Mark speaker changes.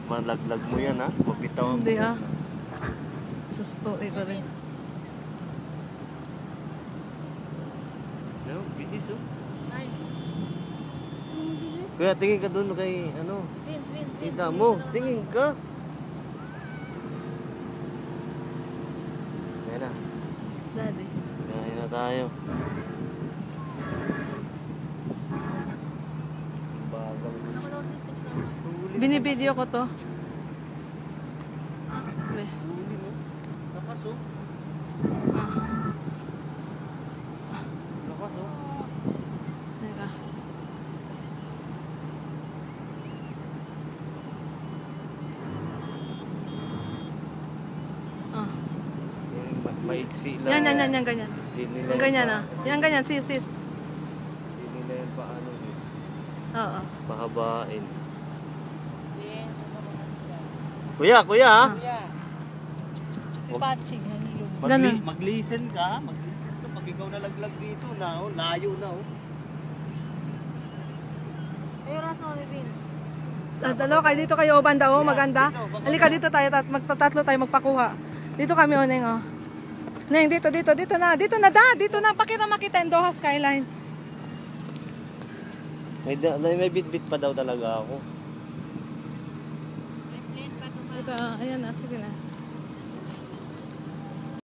Speaker 1: malaglag mo yan ha. Mabitawan mo.
Speaker 2: Hindi ah. Susutuin ko rin.
Speaker 1: No, bilis oh.
Speaker 3: Nice.
Speaker 1: Kuya, tingin ka doon kay ano.
Speaker 3: Vince.
Speaker 1: Kita mo, tingin ka. Yan na.
Speaker 2: Daddy.
Speaker 1: Kain na tayo. Bagang.
Speaker 3: Ako daw si speech naman.
Speaker 2: Binibideo ko to.
Speaker 1: Huli mo. Lakas oh. Lakas oh.
Speaker 2: Teka.
Speaker 1: Maiksi lang.
Speaker 2: Yan, ganyan. Yung ganyan ah. Yan, ganyan, sis.
Speaker 1: Hindi nila yung paano eh.
Speaker 2: Oo.
Speaker 1: Pahabain.
Speaker 3: Vince,
Speaker 1: Kuya!
Speaker 3: Kuya. Patching, nanilong.
Speaker 2: Ganun.
Speaker 1: Mag-listen ka. Mag-listen ka. Pag ikaw nalaglag dito na, oh, layo na. Oh.
Speaker 3: Ay, oras mo, Vince.
Speaker 2: Dalawa kayo dito kayo, banda oh, maganda. Halika dito tayo, magpatatlo tayo magpakuha. Dito kami oh, Neng oh. Neng, dito na, pakita makita yung Doha skyline.
Speaker 1: May bit-bit pa daw talaga ako.
Speaker 3: May plane pa
Speaker 2: Ito, ayan na, sige na.